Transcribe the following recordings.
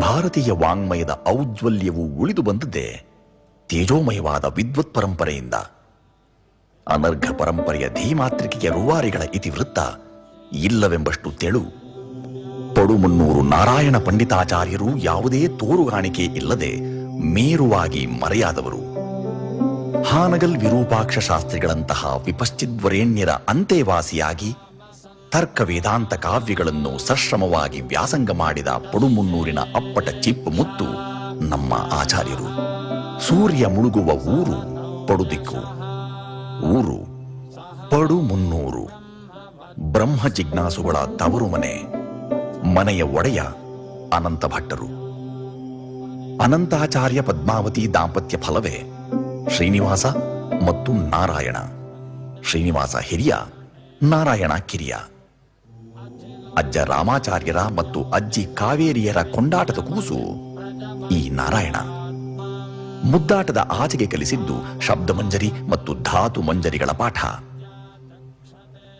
ಭಾರತೀಯ ವಾಂಗ್ಮಯದ ಔಜ್ವಲ್ಯವು ಉಳಿದು ಬಂದದ್ದೇ ತೇಜೋಮಯವಾದ ವಿದ್ವತ್ ಪರಂಪರೆಯಿಂದ. ಅನರ್ಘ ಪರಂಪರೆಯ ಧೀಮಾತ್ರಿಕೆಯ ರೂವಾರಿಗಳ ಇತಿವೃತ್ತ ಇಲ್ಲವೆಂಬಷ್ಟು ತೆಳು. ಪಡುಮುನ್ನೂರು ನಾರಾಯಣ ಪಂಡಿತಾಚಾರ್ಯರು ಯಾವುದೇ ತೋರುಗಾಣಿಕೆ ಇಲ್ಲದೆ ಮೇರುವಾಗಿ ಮರೆಯಾದವರು. ಹಾನಗಲ್ ವಿರೂಪಾಕ್ಷ ಶಾಸ್ತ್ರಿಗಳಂತಹ ವಿಪಶ್ಚಿದ್ವರೇಣ್ಯರ ಅಂತೆವಾಸಿಯಾಗಿ ತರ್ಕ ವೇದಾಂತ ಕಾವ್ಯಗಳನ್ನು ಸಶ್ರಮವಾಗಿ ವ್ಯಾಸಂಗ ಮಾಡಿದ ಪಡುಮುನ್ನೂರಿನ ಅಪ್ಪಟ ಚಿಪ್ಪು ಮುತ್ತು ನಮ್ಮ ಆಚಾರ್ಯರು. ಸೂರ್ಯ ಮುಳುಗುವ ಊರು ಪಡುದಿಕ್ಕು. ಊರು ಪಡುಮುನ್ನೂರು. ಬ್ರಹ್ಮ ಜಿಜ್ಞಾಸುಗಳ ತವರು ಮನೆ. ಮನೆಯ ಒಡೆಯ ಅನಂತ ಭಟ್ಟರು. ಅನಂತಾಚಾರ್ಯ ಪದ್ಮಾವತಿ ದಾಂಪತ್ಯ ಫಲವೇ ಶ್ರೀನಿವಾಸ ಮತ್ತು ನಾರಾಯಣ. ಶ್ರೀನಿವಾಸ ಹಿರಿಯ, ನಾರಾಯಣ ಕಿರಿಯ. ಅಜ್ಜ ರಾಮಾಚಾರ್ಯರ ಮತ್ತು ಅಜ್ಜಿ ಕಾವೇರಿಯರ ಕೊಂಡಾಟದ ಕೂಸು ಈ ನಾರಾಯಣ. ಮುದ್ದಾಟದ ಆಚೆಗೆ ಕಲಿಸಿದ್ದು ಶಬ್ದಮಂಜರಿ ಮತ್ತು ಧಾತು ಮಂಜರಿಗಳ ಪಾಠ.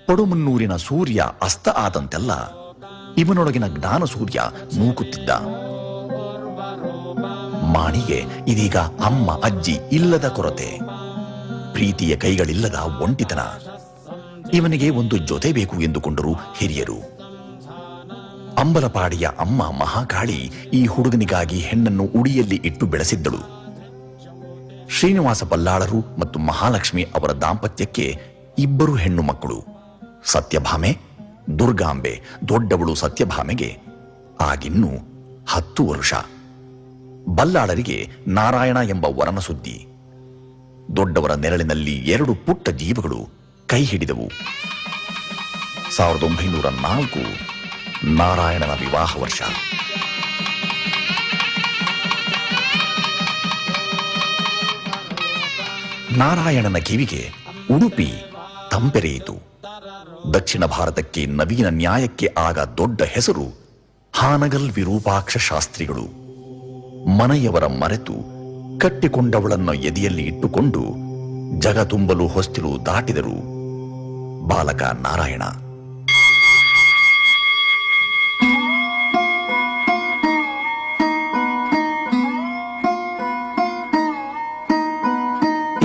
ಪಡುಮುನ್ನೂರಿನ ಸೂರ್ಯ ಅಸ್ತ ಆದಂತೆಲ್ಲ ಇವನೊಳಗಿನ ಜ್ಞಾನ ಸೂರ್ಯ ನೂಕುತ್ತಿದ್ದ. ಮಾಣಿಗೆ ಇದೀಗ ಅಮ್ಮ ಅಜ್ಜಿ ಇಲ್ಲದ ಕೊರತೆ, ಪ್ರೀತಿಯ ಕೈಗಳಿಲ್ಲದ ಒಂಟಿತನ. ಇವನಿಗೆ ಒಂದು ಜೊತೆ ಬೇಕು ಎಂದುಕೊಂಡರು ಹಿರಿಯರು. ಅಂಬಲಪಾಡಿಯ ಅಮ್ಮ ಮಹಾಕಾಳಿ ಈ ಹುಡುಗನಿಗಾಗಿ ಹೆಣ್ಣನ್ನು ಉಡಿಯಲ್ಲಿ ಇಟ್ಟು ಬೆಳೆಸಿದ್ದಳು. ಶ್ರೀನಿವಾಸ ಬಲ್ಲಾಳರು ಮತ್ತು ಮಹಾಲಕ್ಷ್ಮಿ ಅವರ ದಾಂಪತ್ಯಕ್ಕೆ ಇಬ್ಬರು ಹೆಣ್ಣು ಮಕ್ಕಳು, ಸತ್ಯಭಾಮೆ, ದುರ್ಗಾಂಬೆ. ದೊಡ್ಡವಳು ಸತ್ಯಭಾಮೆಗೆ ಆಗಿನ್ನೂ 10 ವರ್ಷ. ಬಲ್ಲಾಳರಿಗೆ ನಾರಾಯಣ ಎಂಬ ವರನ ಸುದ್ದಿ. ದೊಡ್ಡವರ ನೆರಳಿನಲ್ಲಿ 2 ಪುಟ್ಟ ಜೀವಗಳು ಕೈ ಹಿಡಿದವು. 1904 ನಾರಾಯಣನ ವಿವಾಹ ವರ್ಷ. ನಾರಾಯಣನ ಕಿವಿಗೆ ಉಡುಪಿ ತಂಪೆರೆಯಿತು. ದಕ್ಷಿಣ ಭಾರತಕ್ಕೆ ನವೀನ ನ್ಯಾಯಕ್ಕೆ ಆಗ ದೊಡ್ಡ ಹೆಸರು ಹಾನಗಲ್ ವಿರೂಪಾಕ್ಷ ಶಾಸ್ತ್ರಿಗಳು. ಮನೆಯವರ ಮರೆತು ಕಟ್ಟಿಕೊಂಡವಳನ್ನು ಎದೆಯಲ್ಲಿ ಇಟ್ಟುಕೊಂಡು ಜಗ ತುಂಬಲು ಹೊಸ್ತಿಲು ದಾಟಿದರು ಬಾಲಕ ನಾರಾಯಣ.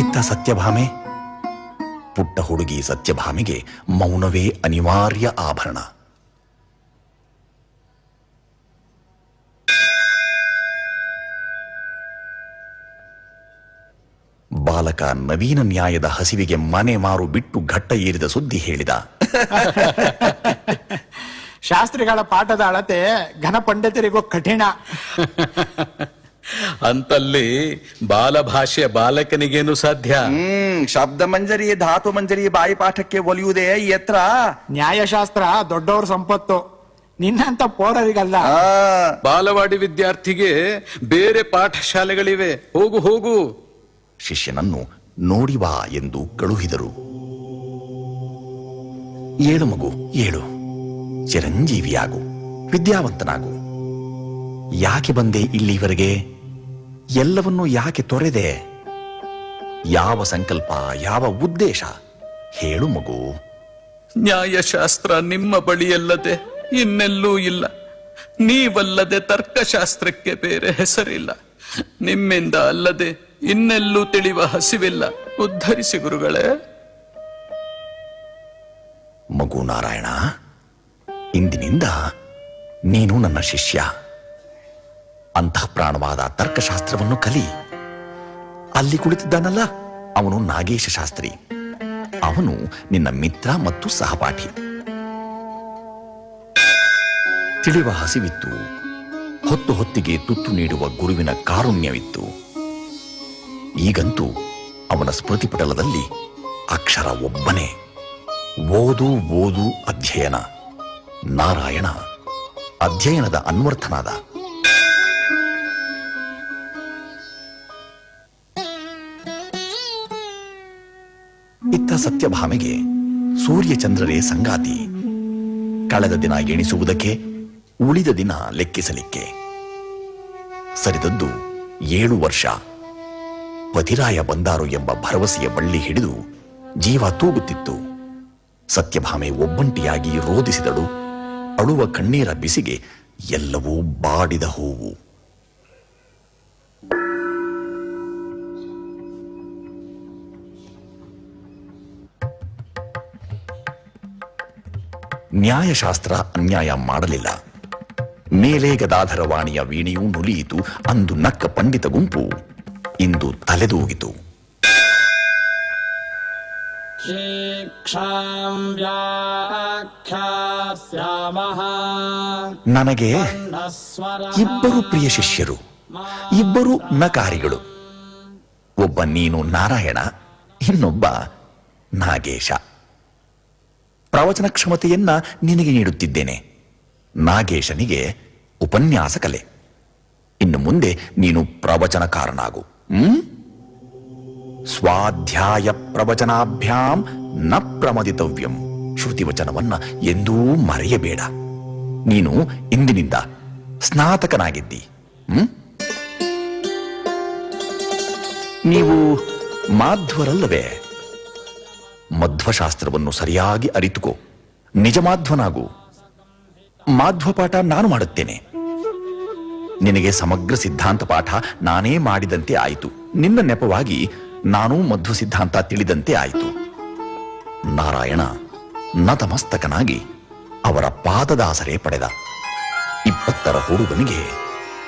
ಇತ್ತ ಸತ್ಯಭಾಮೆ. ಪುಟ್ಟ ಹುಡುಗಿ ಸತ್ಯಭಾಮೆಗೆ ಮೌನವೇ ಅನಿವಾರ್ಯ ಆಭರಣ. ಬಾಲಕ ನವೀನ ನ್ಯಾಯದ ಹಸಿವಿಗೆ ಮನೆ ಮಾರು ಬಿಟ್ಟು ಘಟ್ಟ ಏರಿದ ಸುದ್ದಿ ಹೇಳಿದ. ಶಾಸ್ತ್ರಿಗಳ ಪಾಠದ ಅಳತೆ ಘನ ಪಂಡಿತರಿಗೂ ಕಠಿಣ. ಅಂತಲ್ಲಿ ಬಾಲಭಾಷೆಯ ಬಾಲಕನಿಗೇನು ಸಾಧ್ಯ? ಶಬ್ದ ಮಂಜರಿ ಧಾತು ಮಂಜರಿ ಬಾಯಿ ಪಾಠಕ್ಕೆ ಒಲಿಯುವುದೇ ಎತ್ರ. ನ್ಯಾಯಶಾಸ್ತ್ರ ದೊಡ್ಡವ್ರ ಸಂಪತ್ತು, ನಿನ್ನಂತ ಪೋರರಿಗಲ್ಲ. ಬಾಲವಾಡಿ ವಿದ್ಯಾರ್ಥಿಗೆ ಬೇರೆ ಪಾಠಶಾಲೆಗಳಿವೆ, ಹೋಗು ಹೋಗು. ಶಿಷ್ಯನನ್ನು ನೋಡಿ ಬಾ ಎಂದು ಕಳುಹಿದರು. ಏಳು ಮಗು ಏಳು, ಚಿರಂಜೀವಿಯಾಗು, ವಿದ್ಯಾವಂತನಾಗು. ಯಾಕೆ ಬಂದೆ ಇಲ್ಲಿವರೆಗೆ? ಎಲ್ಲವನ್ನೂ ಯಾಕೆ ತೊರೆದೆ? ಯಾವ ಸಂಕಲ್ಪ, ಯಾವ ಉದ್ದೇಶ? ಹೇಳು ಮಗು. ನ್ಯಾಯಶಾಸ್ತ್ರ ನಿಮ್ಮ ಬಳಿಯಲ್ಲದೆ ಇನ್ನೆಲ್ಲೂ ಇಲ್ಲ. ನೀವಲ್ಲದೆ ತರ್ಕಶಾಸ್ತ್ರಕ್ಕೆ ಬೇರೆ ಹೆಸರಿಲ್ಲ. ನಿಮ್ಮಿಂದ ಅಲ್ಲದೆ ಇನ್ನೆಲ್ಲೂ ತಿಳಿಯುವ ಹಸಿವಿಲ್ಲ. ಉದ್ಧರಿಸಿ ಗುರುಗಳೇ. ಮಗು ನಾರಾಯಣ, ಇಂದಿನಿಂದ ನೀನು ನನ್ನ ಶಿಷ್ಯ. ಅಂತಃಪ್ರಾಣವಾದ ತರ್ಕಶಾಸ್ತ್ರವನ್ನು ಕಲಿ. ಅಲ್ಲಿ ಕುಳಿತಿದ್ದಾನಲ್ಲ, ಅವನು ನಾಗೇಶ ಶಾಸ್ತ್ರಿ. ಅವನು ನಿನ್ನ ಮಿತ್ರ ಮತ್ತು ಸಹಪಾಠಿ. ತಿಳಿಯುವ ಹಸಿವಿತ್ತು. ಹೊತ್ತು ಹೊತ್ತಿಗೆ ತುತ್ತು ನೀಡುವ ಗುರುವಿನ ಕಾರುಣ್ಯವಿತ್ತು. ಈಗಂತೂ ಅವನ ಸ್ಮೃತಿಪಟಲದಲ್ಲಿ ಅಕ್ಷರ ಒಬ್ಬನೇ. ಓದು ಓದು ಅಧ್ಯಯನ. ನಾರಾಯಣ ಅಧ್ಯಯನದ ಅನ್ವರ್ಥನಾದ. ಇತ್ತ ಸತ್ಯಭಾಮೆಗೆ ಸೂರ್ಯಚಂದ್ರರೇ ಸಂಗಾತಿ. ಕಳೆದ ದಿನ ಎಣಿಸುವುದಕ್ಕೆ, ಉಳಿದ ದಿನ ಲೆಕ್ಕಿಸಲಿಕ್ಕೆ. ಸರಿದದ್ದು 7 ವರ್ಷ. ಪತಿರಾಯ ಬಂದಾರು ಎಂಬ ಭರವಸೆಯ ಬಳ್ಳಿ ಹಿಡಿದು ಜೀವ ತೂಗುತ್ತಿತ್ತು. ಸತ್ಯಭಾಮೆ ಒಬ್ಬಂಟಿಯಾಗಿ ರೋದಿಸಿದಳು. ಅಳುವ ಕಣ್ಣೀರ ಬಿಸಿಗೆ ಎಲ್ಲವೂ ಬಾಡಿದ ಹೂವು. ನ್ಯಾಯಶಾಸ್ತ್ರ ಅನ್ಯಾಯ ಮಾಡಲಿಲ್ಲ. ಮೇಲೆ ಗದಾಧರವಾಣಿಯ ವೀಣೆಯೂ ನುಲಿಯಿತು. ಅಂದು ನಕ್ಕ ಪಂಡಿತ ಗುಂಪು ಇಂದು ತಲೆದೂಗಿತು. ನನಗೆ ಇಬ್ಬರು ಪ್ರಿಯ ಶಿಷ್ಯರು, ಇಬ್ಬರು ನಕಾರಿಗಳು. ಒಬ್ಬ ನೀನು ನಾರಾಯಣ, ಇನ್ನೊಬ್ಬ ನಾಗೇಶ. ಪ್ರವಚನ ಕ್ಷಮತೆಯನ್ನ ನಿನಗೆ ನೀಡುತ್ತಿದ್ದೇನೆ. ನಾಗೇಶನಿಗೆ ಉಪನ್ಯಾಸ ಕಲೆ. ಇನ್ನು ಮುಂದೆ ನೀನು ಪ್ರವಚನಕಾರನಾಗು. ಸ್ವಾಧ್ಯಾಯ ಪ್ರವಚನಾಭ್ಯಾಂ ನ ಪ್ರಮದಿತವ್ಯಂ. ಶ್ರುತಿವಚನವನ್ನ ಎಂದೂ ಮರೆಯಬೇಡ. ನೀನು ಇಂದಿನಿಂದ ಸ್ನಾತಕನಾಗಿದ್ದಿ. ನೀವು ಮಾಧ್ವರಲ್ಲವೇ? ಮಧ್ವಶಾಸ್ತ್ರವನ್ನು ಸರಿಯಾಗಿ ಅರಿತುಕೋ. ನಿಜ ಮಾಧ್ವನಾಗು. ಮಾಧ್ವ ಪಾಠ ನಾನು ಮಾಡುತ್ತೇನೆ. ನಿನಗೆ ಸಮಗ್ರ ಸಿದ್ಧಾಂತ ಪಾಠ ನಾನೇ ಮಾಡಿದಂತೆ ಆಯಿತು. ನಿನ್ನ ನೆಪವಾಗಿ ನಾನೂ ಮಧ್ವ ಸಿದ್ಧಾಂತ ತಿಳಿದಂತೆ ಆಯಿತು. ನಾರಾಯಣ ನತಮಸ್ತಕನಾಗಿ ಅವರ ಪಾದದಾಸರೇ ಪಡೆದ. 20ರ ಹುಡುಗನಿಗೆ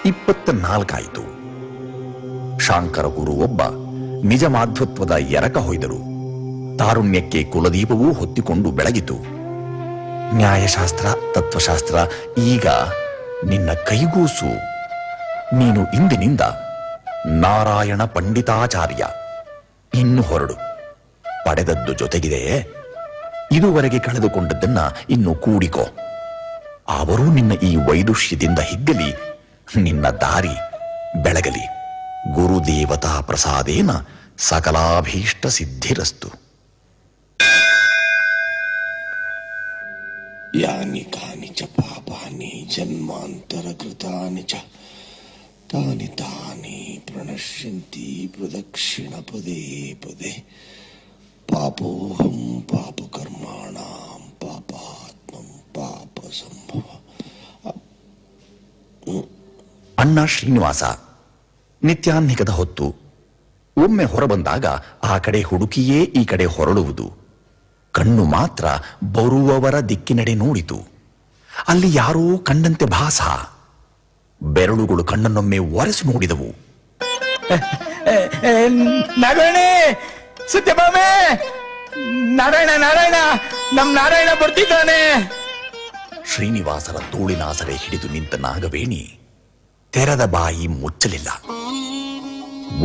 24 ಆಯಿತು. ಶಾಂಕರ ಗುರು ಒಬ್ಬ ನಿಜ ಮಾಧ್ವತ್ವದ ಎರಕ ಹೊಯ್ದರು. ತಾರುಣ್ಯಕ್ಕೆ ಕುಲದೀಪವೂ ಹೊತ್ತಿಕೊಂಡು ಬೆಳಗಿತು. ನ್ಯಾಯಶಾಸ್ತ್ರ, ತತ್ವಶಾಸ್ತ್ರ ಈಗ ನಿನ್ನ ಕೈಗೂಸು. ನೀನು ಇಂದಿನಿಂದ ನಾರಾಯಣ ಪಂಡಿತಾಚಾರ್ಯ. ಇನ್ನು ಹೊರಡು. ಪಡೆದದ್ದು ಜೊತೆಗಿದೆ. ಇದುವರೆಗೆ ಕಳೆದುಕೊಂಡದ್ದನ್ನ ಇನ್ನು ಕೂಡಿಕೋ. ಅವರು ನಿನ್ನ ಈ ವೈದುಷ್ಯದಿಂದ ಹಿಗ್ಗಲಿ, ನಿನ್ನ ದಾರಿ ಬೆಳಗಲಿ. ಗುರುದೇವತಾ ಪ್ರಸಾದೇನ ಸಕಲಾಭೀಷ್ಟ ಸಿದ್ಧಿರಸ್ತು. ಯಾನಿ ಕಾನಿ ಚ ಪಾಪಾನಿ ಜನ್ಮಾಂತರ ಕೃತಾನಿ ಚ ತಾನಿ ತಾನಿ ಪ್ರಣಶ್ಯಂತಿ ಪ್ರದಕ್ಷಿಣ ಪದೇ ಪದೇ ಪಾಪೋಹಂ ಪಾಪ ಕರ್ಮಾಣಾಂ ಪಾಪಾತ್ಮಂ ಪಾಪ ಸಂಭವ. ಅಣ್ಣ ಶ್ರೀನಿವಾಸ ನಿತ್ಯಾನ್ನಿಕದ ಹೊತ್ತು ಒಮ್ಮೆ ಹೊರಬಂದಾಗ ಆ ಕಡೆ ಹುಡುಕಿಯೇ ಈ ಕಡೆ ಹೊರಡುವುದು. ಕಣ್ಣು ಮಾತ್ರ ಬರುವವರ ದಿಕ್ಕಿನೆಡೆ ನೋಡಿತು. ಅಲ್ಲಿ ಯಾರೋ ಕಂಡಂತೆ ಭಾಸ. ಬೆರಳುಗಳು ಕಣ್ಣನ್ನೊಮ್ಮೆ ಒರೆಸಿ ನೋಡಿದವು. ನಾರಾಯಣ, ಸತ್ಯಭಾಮೆ, ನಾರಾಯಣ ನಾರಾಯಣ, ನಮ್ ನಾರಾಯಣ ಬರ್ತಿದ್ದಾನೆ. ಶ್ರೀನಿವಾಸರ ತೋಳಿನಾಸರೆ ಹಿಡಿದು ನಿಂತ ನಾಗವೇಣಿ ತೆರೆದ ಬಾಯಿ ಮುಚ್ಚಲಿಲ್ಲ.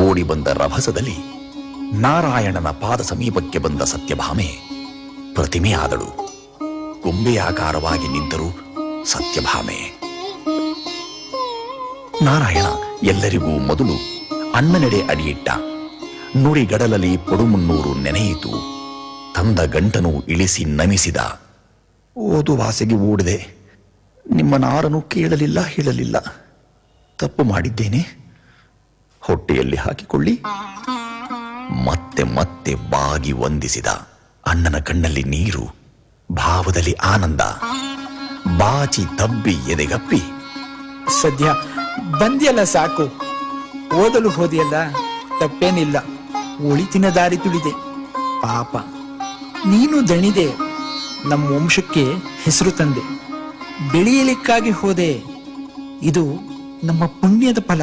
ಓಡಿ ಬಂದ ರಭಸದಲ್ಲಿ ನಾರಾಯಣನ ಪಾದ ಸಮೀಪಕ್ಕೆ ಬಂದ ಸತ್ಯಭಾಮೆ ಪ್ರತಿಮೆಯಾದಳು. ಗೊಂಬೆಯಾಕಾರವಾಗಿ ನಿಂತರು ಸತ್ಯಭಾಮೆ. ನಾರಾಯಣ ಎಲ್ಲರಿಗೂ ಮೊದಲು ಅಣ್ಣನೆಡೆ ಅಡಿಯಿಟ್ಟ. ನುಡಿಗಡಲಲ್ಲಿ ಪಡುಮುನ್ನೂರು ನೆನೆಯಿತು. ತಂದ ಗಂಟನು ಇಳಿಸಿ ನಮಿಸಿದ. ಓದುವಾಸೆಗೆ ಓಡಿದೆ. ನಿಮ್ಮ ನಾರನು ಕೇಳಲಿಲ್ಲ, ಹೇಳಲಿಲ್ಲ. ತಪ್ಪು ಮಾಡಿದ್ದೇನೆ. ಹೊಟ್ಟೆಯಲ್ಲಿ ಹಾಕಿಕೊಳ್ಳಿ. ಮತ್ತೆ ಮತ್ತೆ ಬಾಗಿ ವಂದಿಸಿದ. ಅಣ್ಣನ ಕಣ್ಣಲ್ಲಿ ನೀರು, ಭಾವದಲ್ಲಿ ಆನಂದ. ಬಾಚಿ ತಬ್ಬಿ ಎದೆಗಪ್ಪಿ, ಸದ್ಯ ಬಂದಿಯಲ್ಲ ಸಾಕು. ಓದಲು ಹೋದಿಯಲ್ಲ, ತಪ್ಪೇನಿಲ್ಲ. ಒಳಿತಿನ ದಾರಿ ತುಳಿದೆ. ಪಾಪ ನೀನು ದಣಿದೆ. ನಮ್ಮ ವಂಶಕ್ಕೆ ಹೆಸರು ತಂದೆ. ಬೆಳೆಯಲಿಕ್ಕಾಗಿ ಹೋದೆ. ಇದು ನಮ್ಮ ಪುಣ್ಯದ ಫಲ.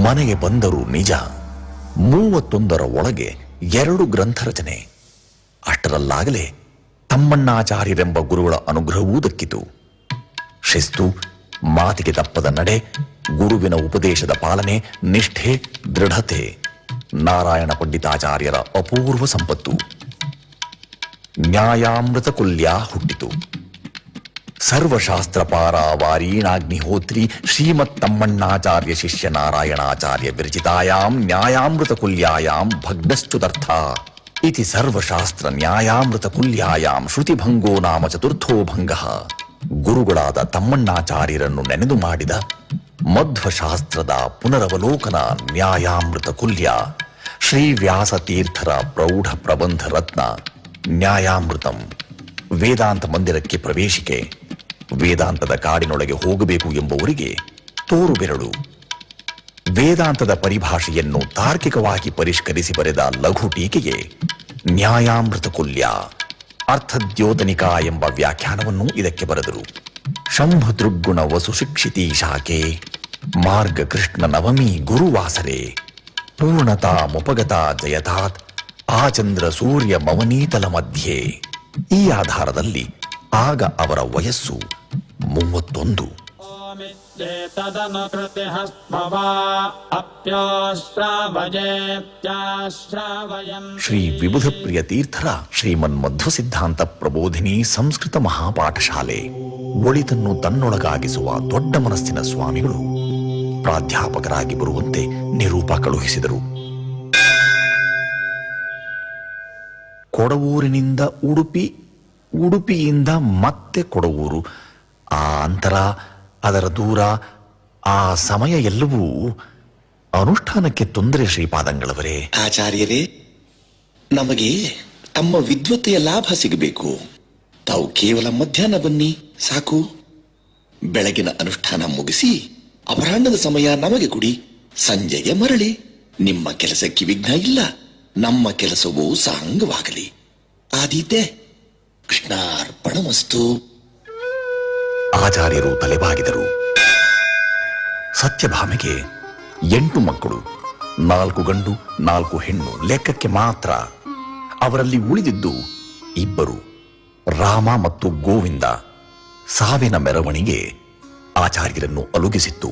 ಮನೆಗೆ ಬಂದರು ನಿಜ. 31ರ ಒಳಗೆ 2 ಗ್ರಂಥ ರಚನೆ. ಅಷ್ಟರಲ್ಲಾಗಲೇ ತಮ್ಮಣ್ಣಾಚಾರ್ಯರೆಂಬ ಗುರುಗಳ ಅನುಗ್ರಹವೂ ದಕ್ಕಿತು. ಶಿಸ್ತು, ಮಾತಿಗೆ ತಪ್ಪದ ನಡೆ, ಗುರುವಿನ ಉಪದೇಶದ ಪಾಲನೆ, ನಿಷ್ಠೆ, ದೃಢತೆ ನಾರಾಯಣ ಪಂಡಿತಾಚಾರ್ಯರ ಅಪೂರ್ವ ಸಂಪತ್ತು. ನ್ಯಾಯಾಮೃತ ಕುಲ್ಯ ಹುಟ್ಟಿತು. ಸರ್ವಶಾಸ್ತ್ರ ಪಾರಾವಾರೀಣಾಗ್ನಿಹೋತ್ರಿ ಶ್ರೀಮತ್ ತಮ್ಮಣ್ಣಾಚಾರ್ಯ ಶಿಷ್ಯ ನಾರಾಯಣಾಚಾರ್ಯ ವಿರಚಿತಾಯಾಂ ನ್ಯಾಯಾಮೃತ ಕುಲ್ಯಾಯಾಂ ಭಗ್ನಶ್ಚುತರ್ಥ ಇತಿ ಸರ್ವಶಾಸ್ತ್ರ ನ್ಯಾಯಾಮೃತ ಕುಲ್ಯಾಯಾಂ ಶ್ರುತಿಭಂಗೋ ನಾಮ ಚತುರ್ಥೋ ಭಂಗಃ. ಗುರುಗಳಾದ ತಮ್ಮಣ್ಣಾಚಾರ್ಯರನ್ನು ನೆನೆದು ಮಾಡಿದ ಮಧ್ವಶಾಸ್ತ್ರದ ಪುನರವಲೋಕನ ನ್ಯಾಯಾಮೃತ ಕುಲ್ಯ ಶ್ರೀ ವ್ಯಾಸತೀರ್ಥರ ಪ್ರೌಢ ಪ್ರಬಂಧ ರತ್ನ ನ್ಯಾಯಾಮೃತಂ ವೇದಾಂತ ಮಂದಿರಕ್ಕೆ ಪ್ರವೇಶಿಕೆ, ವೇದಾಂತದ ಕಾಡಿನೊಳಗೆ ಹೋಗಬೇಕು ಎಂಬುವರಿಗೆ ತೋರು ಬೆರಳು, ವೇದಾಂತದ ಪರಿಭಾಷೆಯನ್ನು ತಾರ್ಕಿಕವಾಗಿ ಪರಿಷ್ಕರಿಸಿ ಬರೆದ ಲಘು ಟೀಕೆಗೆ ನ್ಯಾಯಾಮೃತ ಕುಲ್ಯ, ಅರ್ಥದ್ಯೋತನಿಕಾ ಎಂಬ ವ್ಯಾಖ್ಯಾನವನ್ನು ಇದಕ್ಕೆ ಬರೆದರು. ಶಂಭು ದೃಗ್ಗುಣ ವಸು ಶಿಕ್ಷಿತಿ ಶಾಖೆ, ಮಾರ್ಗ ಕೃಷ್ಣ ನವಮಿ ಗುರುವಾಸರೆ, ಪೂರ್ಣತಾ ಮುಪಗತಾ ಜಯತಾತ್, ಆಚಂದ್ರ ಸೂರ್ಯ ಮವನೀತಲ ಮಧ್ಯೆ. ಈ ಆಧಾರದಲ್ಲಿ ಆಗ ಅವರ ವಯಸ್ಸು 31. ಶ್ರೀ ವಿಬುಧಪ್ರಿಯ ತೀರ್ಥರ ಶ್ರೀಮನ್ ಮಧ್ವ ಸಿದ್ಧಾಂತ ಪ್ರಬೋಧಿನಿ ಸಂಸ್ಕೃತ ಮಹಾಪಾಠಶಾಲೆ ಒಳಿತನ್ನು ತನ್ನೊಳಗಾಗಿಸುವ ದೊಡ್ಡ ಮನಸ್ಸಿನ ಸ್ವಾಮಿಗಳು ಪ್ರಾಧ್ಯಾಪಕರಾಗಿ ಬರುವಂತೆ ನಿರೂಪ ಕಳುಹಿಸಿದರು. ಕೊಡವೂರಿನಿಂದ ಉಡುಪಿ, ಉಡುಪಿಯಿಂದ ಮತ್ತೆ ಕೊಡವೂರು, ಆ ಅಂತರ, ಅದರ ದೂರ, ಆ ಸಮಯ ಎಲ್ಲವೂ ಅನುಷ್ಠಾನಕ್ಕೆ ತೊಂದರೆ. ಶ್ರೀಪಾದಂಗಳವರೇ, ಆಚಾರ್ಯರೇ, ನಮಗೆ ತಮ್ಮ ವಿದ್ವತ್ತೆಯ ಲಾಭ ಸಿಗಬೇಕು. ತಾವು ಕೇವಲ ಮಧ್ಯಾಹ್ನ ಬನ್ನಿ ಸಾಕು. ಬೆಳಗಿನ ಅನುಷ್ಠಾನ ಮುಗಿಸಿ ಅಪರಾಹ್ನದ ಸಮಯ ನಮಗೆ ಕೊಡಿ. ಸಂಜೆಗೆ ಮರಳಿ. ನಿಮ್ಮ ಕೆಲಸಕ್ಕೆ ವಿಘ್ನ ಇಲ್ಲ, ನಮ್ಮ ಕೆಲಸವೂ ಸಾಂಗವಾಗಲಿ. ಆದೀತೆ. ಕೃಷ್ಣಾರ್ಪಣಮಸ್ತು. ಆಚಾರ್ಯರು ತಲೆಬಾಗಿದರು. ಸತ್ಯಭಾಮೆಗೆ 8 ಮಕ್ಕಳು, 4 ಗಂಡು 4 ಹೆಣ್ಣು ಲೆಕ್ಕಕ್ಕೆ ಮಾತ್ರ. ಅವರಲ್ಲಿ ಉಳಿದಿದ್ದು 2, ರಾಮ ಮತ್ತು ಗೋವಿಂದ. ಸಾವಿನ ಮೆರವಣಿಗೆ ಆಚಾರ್ಯರನ್ನು ಅಲುಗಿಸಿತ್ತು.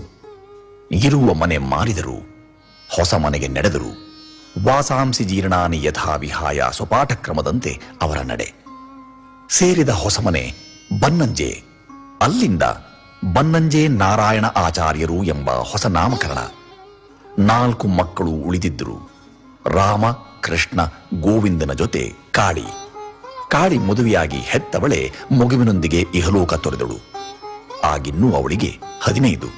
ಇರುವ ಮನೆ ಮಾರಿದರು, ಹೊಸ ಮನೆಗೆ ನಡೆದರು. ವಾಸಾಂಸಿ ಜೀರ್ಣಾನಿ ಯಥಾ ವಿಹಾಯ ಸ್ವಪಾಠ ಕ್ರಮದಂತೆ ಅವರ ನಡೆ. ಸೇರಿದ ಹೊಸಮನೆ ಬನ್ನಂಜೆ. ಅಲ್ಲಿಂದ ಬನ್ನಂಜೆ ನಾರಾಯಣ ಆಚಾರ್ಯರು ಎಂಬ ಹೊಸ ನಾಮಕರಣ. 4 ಮಕ್ಕಳು ಉಳಿದಿದ್ದರು. ರಾಮ, ಕೃಷ್ಣ, ಗೋವಿಂದನ ಜೊತೆ ಕಾಳಿ. ಕಾಳಿ ಮದುವೆಯಾಗಿ ಹೆತ್ತವಳೆ ಮಗುವಿನೊಂದಿಗೆ ಇಹಲೋಕ ತೊರೆದಳು. ಆಗಿನ್ನೂ ಅವಳಿಗೆ 15.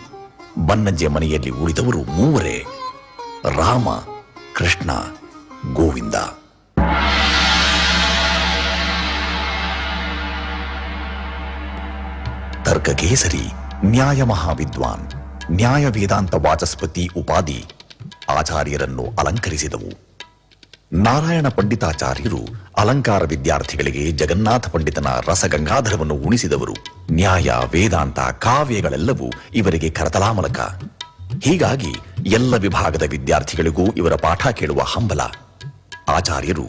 ಬನ್ನಂಜೆ ಮನೆಯಲ್ಲಿ ಉಳಿದವರು 3: ರಾಮ, ಕೃಷ್ಣ, ಗೋವಿಂದ. ತರ್ಕಕೇಸರಿ, ನ್ಯಾಯ ಮಹಾವಿದ್ವಾನ್, ನ್ಯಾಯ ವೇದಾಂತ ವಾಚಸ್ಪತಿ ಉಪಾಧಿ ಆಚಾರ್ಯರನ್ನು ಅಲಂಕರಿಸಿದವು. ನಾರಾಯಣ ಪಂಡಿತಾಚಾರ್ಯರು ಅಲಂಕಾರ ವಿದ್ಯಾರ್ಥಿಗಳಿಗೆ ಜಗನ್ನಾಥ ಪಂಡಿತನ ರಸಗಂಗಾಧರವನ್ನು ಉಣಿಸಿದವರು. ನ್ಯಾಯ, ವೇದಾಂತ, ಕಾವ್ಯಗಳೆಲ್ಲವೂ ಇವರಿಗೆ ಕರತಲಾಮಲಕ. ಹೀಗಾಗಿ ಎಲ್ಲ ವಿಭಾಗದ ವಿದ್ಯಾರ್ಥಿಗಳಿಗೂ ಇವರ ಪಾಠ ಕೇಳುವ ಹಂಬಲ. ಆಚಾರ್ಯರು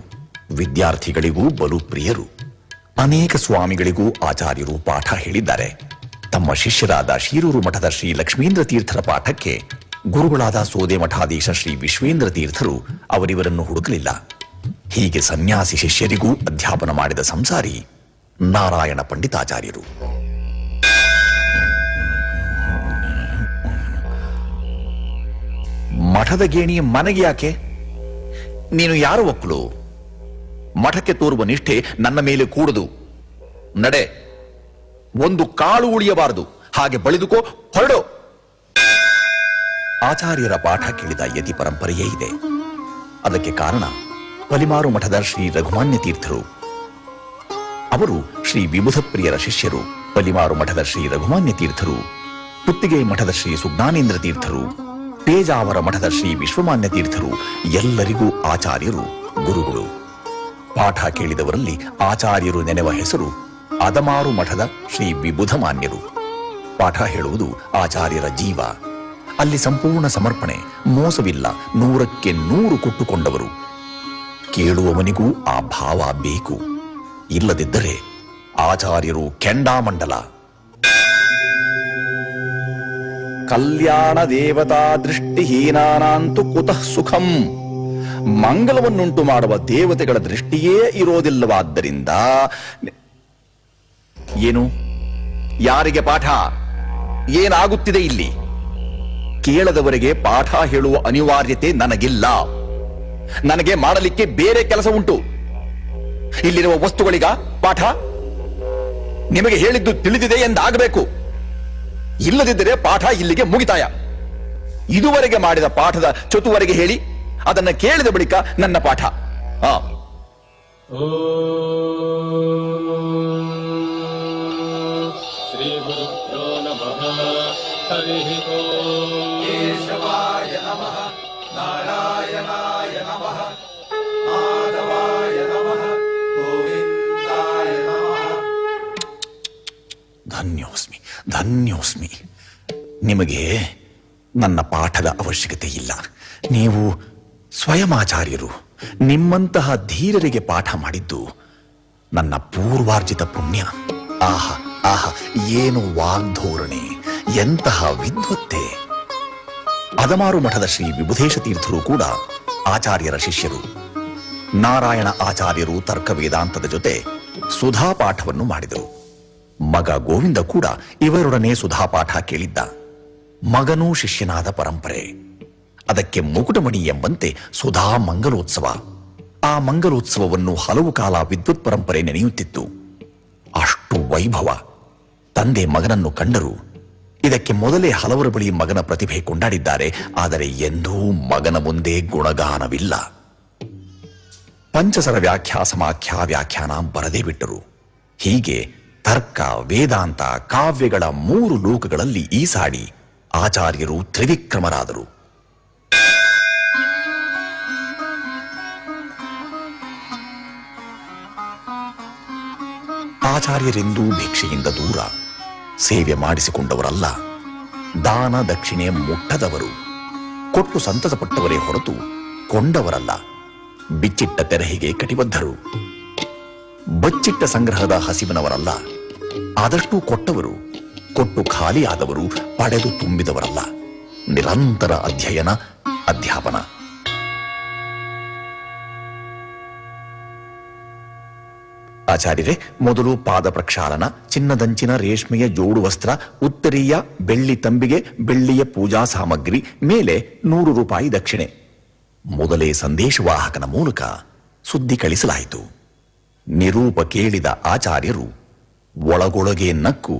ವಿದ್ಯಾರ್ಥಿಗಳಿಗೂ ಬಲು ಪ್ರಿಯರು. ಅನೇಕ ಸ್ವಾಮಿಗಳಿಗೂ ಆಚಾರ್ಯರು ಪಾಠ ಹೇಳಿದ್ದಾರೆ. ತಮ್ಮ ಶಿಷ್ಯರಾದ ಶೀರೂರು ಮಠದ ಶ್ರೀ ಲಕ್ಷ್ಮೀಂದ್ರ ತೀರ್ಥರ ಪಾಠಕ್ಕೆ ಗುರುಗಳಾದ ಸೋದೆ ಮಠಾಧೀಶ ಶ್ರೀ ವಿಶ್ವೇಂದ್ರ ತೀರ್ಥರು ಅವರಿವರನ್ನು ಹುಡುಕಲಿಲ್ಲ. ಹೀಗೆ ಸನ್ಯಾಸಿ ಶಿಷ್ಯರಿಗೂ ಅಧ್ಯಾಪನ ಮಾಡಿದ ಸಂಸಾರಿ ನಾರಾಯಣ ಪಂಡಿತಾಚಾರ್ಯರು. ಮಠದ ಗೇಣಿ ಮನೆಗೆ ಯಾಕೆ? ನೀನು ಯಾರು ಒಕ್ಕಲು? ಮಠಕ್ಕೆ ತೋರುವ ನಿಷ್ಠೆ ನನ್ನ ಮೇಲೆ ಕೂಡದು. ನಡೆ, ಒಂದು ಕಾಳು ಉಳಿಯಬಾರದು. ಹಾಗೆ ಬಳಿದುಕೋ, ಹೊರಡು. ಆಚಾರ್ಯರ ಪಾಠ ಕೇಳಿದ ಯತಿ ಪರಂಪರೆಯೇ ಇದೆ. ಅದಕ್ಕೆ ಕಾರಣ ಪಲಿಮಾರು ಮಠದ ಶ್ರೀ ರಘುಮಾನ್ಯ ತೀರ್ಥರು. ಅವರು ಶ್ರೀ ವಿಬುಧಪ್ರಿಯರ ಶಿಷ್ಯರು. ಪಲಿಮಾರು ಮಠದ ಶ್ರೀ ರಘುಮಾನ್ಯ ತೀರ್ಥರು, ಪುತ್ತಿಗೆ ಮಠದ ಶ್ರೀ ಸುಜ್ಞಾನೇಂದ್ರ ತೀರ್ಥರು, ಪೇಜಾವರ ಮಠದ ಶ್ರೀ ವಿಶ್ವಮಾನ್ಯ ತೀರ್ಥರು ಎಲ್ಲರಿಗೂ ಆಚಾರ್ಯರು ಗುರುಗಳು. ಪಾಠ ಕೇಳಿದವರಲ್ಲಿ ಆಚಾರ್ಯರು ನೆನೆವ ಹೆಸರು ಅದಮಾರು ಮಠದ ಶ್ರೀ ವಿಬುಧಮಾನ್ಯರು. ಪಾಠ ಹೇಳುವುದು ಆಚಾರ್ಯರ ಜೀವ. ಅಲ್ಲಿ ಸಂಪೂರ್ಣ ಸಮರ್ಪಣೆ, ಮೋಸವಿಲ್ಲ, 100ಕ್ಕೆ 100 ಕೊಟ್ಟುಕೊಂಡವರು. ಕೇಳುವವನಿಗೂ ಆ ಭಾವ ಬೇಕು. ಇಲ್ಲದಿದ್ದರೆ ಆಚಾರ್ಯರು ಕೆಂಡಾಮಂಡಲ. ಕಲ್ಯಾಣ ದೇವತಾ ದೃಷ್ಟಿಹೀನಾನಾಂತು ಕುತಃ ಸುಖಂ. ಮಂಗಲವನ್ನುಂಟು ಮಾಡುವ ದೇವತೆಗಳ ದೃಷ್ಟಿಯೇ ಇರೋದಿಲ್ಲವಾದ್ದರಿಂದ ಏನು? ಯಾರಿಗೆ ಪಾಠ? ಏನಾಗುತ್ತಿದೆ ಇಲ್ಲಿ? ಕೇಳದವರಿಗೆ ಪಾಠ ಹೇಳುವ ಅನಿವಾರ್ಯತೆ ನನಗಿಲ್ಲ. ನನಗೆ ಮಾಡಲಿಕ್ಕೆ ಬೇರೆ ಕೆಲಸ ಉಂಟು. ಇಲ್ಲಿರುವ ವಸ್ತುಗಳಿಗ ಪಾಠ? ನಿಮಗೆ ಹೇಳಿದ್ದು ತಿಳಿದಿದೆ ಎಂದಾಗಬೇಕು. ಇಲ್ಲದಿದ್ದರೆ ಪಾಠ ಇಲ್ಲಿಗೆ ಮುಗಿತಾಯ. ಇದುವರೆಗೆ ಮಾಡಿದ ಪಾಠದ ಚತುವರೆಗೆ ಹೇಳಿ ಅದನ್ನ ಕೇಳಿದ ಬಳಿಕ ನನ್ನ ಪಾಠ. ಶ್ರೀ ಗುರುಭ್ಯೋ ನಮಃ. ಹರಿ ಓಂ. ಕೇಶವಾಯ ನಮಃ, ನಾರಾಯಣಾಯ ನಮಃ, ಮಾಧವಾಯ ನಮಃ, ಗೋವಿಂದಾಯ ನಮಃ. ಧನ್ಯೋಸ್ಮಿ, ಧನ್ಯೋಸ್ಮಿ. ನಿಮಗೆ ನನ್ನ ಪಾಠದ ಅವಶ್ಯಕತೆ ಇಲ್ಲ. ನೀವು ಸ್ವಯಮಾಚಾರ್ಯರು. ನಿಮ್ಮಂತಹ ಧೀರರಿಗೆ ಪಾಠ ಮಾಡಿದ್ದು ನನ್ನ ಪೂರ್ವಾರ್ಜಿತ ಪುಣ್ಯ. ಆಹ ಆಹ, ಏನು ವಾಗ್ಧೋರಣೆ, ಎಂತಹ ವಿದ್ವತ್ತೆ. ಅದಮಾರು ಮಠದ ಶ್ರೀ ವಿಬುಧೇಶ ತೀರ್ಥರು ಕೂಡ ಆಚಾರ್ಯರ ಶಿಷ್ಯರು. ನಾರಾಯಣ ಆಚಾರ್ಯರು ತರ್ಕ ವೇದಾಂತದ ಜೊತೆ ಸುಧಾ ಪಾಠವನ್ನು ಮಾಡಿದರು. ಮಗ ಗೋವಿಂದ ಕೂಡ ಇವರೊಡನೆ ಸುಧಾಪಾಠ ಕೇಳಿದ್ದ. ಮಗನೂ ಶಿಷ್ಯನಾದ ಪರಂಪರೆ. ಅದಕ್ಕೆ ಮುಕುಟಮಣಿ ಎಂಬಂತೆ ಸುಧಾ ಮಂಗಲೋತ್ಸವ. ಆ ಮಂಗಲೋತ್ಸವವನ್ನು ಹಲವು ಕಾಲ ವಿದ್ವತ್ ಪರಂಪರೆ ನೆನೆಯುತ್ತಿತ್ತು. ಅಷ್ಟು ವೈಭವ. ತಂದೆ ಮಗನನ್ನು ಕಂಡರು. ಇದಕ್ಕೆ ಮೊದಲೇ ಹಲವರ ಬಳಿ ಮಗನ ಪ್ರತಿಭೆ ಕೊಂಡಾಡಿದ್ದಾರೆ. ಆದರೆ ಎಂದೂ ಮಗನ ಮುಂದೆ ಗುಣಗಾನವಿಲ್ಲ. ಪಂಚಸರ ವ್ಯಾಖ್ಯಾ ಸಮಾಖ್ಯಾ ವ್ಯಾಖ್ಯಾನ ಬರದೇ ಬಿಟ್ಟರು. ಹೀಗೆ ತರ್ಕ ವೇದಾಂತ ಕಾವ್ಯಗಳ 3 ಲೋಕಗಳಲ್ಲಿ ಈಸಾಡಿ ಆಚಾರ್ಯರು ತ್ರಿವಿಕ್ರಮರಾದರು. ಆಚಾರ್ಯರೆಂದೂ ಭಿಕ್ಷೆಯಿಂದ ದೂರ, ಸೇವೆ ಮಾಡಿಸಿಕೊಂಡವರಲ್ಲ. ದಾನ ದಕ್ಷಿಣೆ ಮುಟ್ಟದವರು. ಕೊಟ್ಟು ಸಂತಸಪಟ್ಟವರೇ ಹೊರತು ಕೊಂಡವರಲ್ಲ. ಬಿಚ್ಚಿಟ್ಟ ತೆರಹಿಗೆ ಕಟಿಬದ್ಧರು. ಬಚ್ಚಿಟ್ಟ ಸಂಗ್ರಹದ ಹಸಿವಿನವರಲ್ಲ. ಆದಷ್ಟು ಕೊಟ್ಟವರು. ಕೊಟ್ಟು ಖಾಲಿಯಾದವರು. ಪಡೆದು ತುಂಬಿದವರಲ್ಲ. ನಿರಂತರ ಅಧ್ಯಯನ, ಅಧ್ಯಾಪನ. ಆಚಾರ್ಯರೇ, ಮೊದಲು ಪಾದ ಪ್ರಕ್ಷಾಳನ, ಚಿನ್ನದಂಚಿನ ರೇಷ್ಮೆಯ ಜೋಡು ವಸ್ತ್ರ, ಉತ್ತರೀಯ ಬೆಳ್ಳಿ ತಂಬಿಗೆ, ಬೆಳ್ಳಿಯ ಪೂಜಾ ಸಾಮಗ್ರಿ, ಮೇಲೆ 100 ರೂಪಾಯಿ ದಕ್ಷಿಣೆ. ಮೊದಲೇ ಸಂದೇಶವಾಹಕನ ಮೂಲಕ ಸುದ್ದಿ ಕಳಿಸಲಾಯಿತು. ನಿರೂಪ ಕೇಳಿದ ಆಚಾರ್ಯರು ಒಳಗೊಳಗೆ ನಕ್ಕು,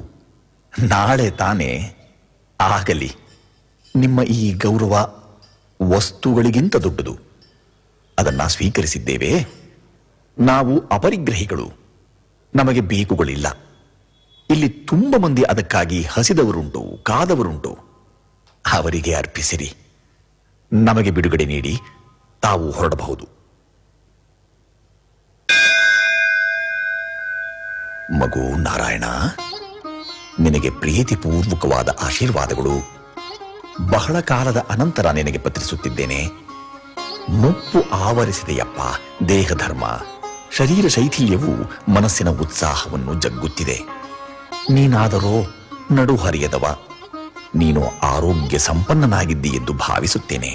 ನಾಳೆ ತಾನೇ, ಆಗಲಿ. ನಿಮ್ಮ ಈ ಗೌರವ ವಸ್ತುಗಳಿಗಿಂತ ದೊಡ್ಡದು. ಅದನ್ನ ಸ್ವೀಕರಿಸಿದ್ದೇವೆ. ನಾವು ಅಪರಿಗ್ರಹಿಗಳು. ನಮಗೆ ಬೇಕುಗಳಿಲ್ಲ. ಇಲ್ಲಿ ತುಂಬ ಮಂದಿ ಅದಕ್ಕಾಗಿ ಹಸಿದವರುಂಟು, ಕಾದವರುಂಟು. ಅವರಿಗೆ ಅರ್ಪಿಸಿರಿ. ನಮಗೆ ಬಿಡುಗಡೆ ನೀಡಿ ತಾವು ಹೊರಡಬಹುದು. ಮಗು ನಾರಾಯಣ, ನಿನಗೆ ಪ್ರೀತಿಪೂರ್ವಕವಾದ ಆಶೀರ್ವಾದಗಳು. ಬಹಳ ಕಾಲದ ಅನಂತರ ನಿನಗೆ ಪತ್ರಿಸುತ್ತಿದ್ದೇನೆ. ಮುಪ್ಪು ಆವರಿಸಿದೆಯಪ್ಪ ದೇಹಧರ್ಮ. ಶರೀರ ಶೈಥಿಲ್ಯವು ಮನಸ್ಸಿನ ಉತ್ಸಾಹವನ್ನು ಜಗ್ಗುತ್ತಿದೆ. ನೀನಾದರೋ ನಡುಹರಿಯದವ. ನೀನು ಆರೋಗ್ಯ ಸಂಪನ್ನನಾಗಿದ್ದಿ ಎಂದು ಭಾವಿಸುತ್ತೇನೆ.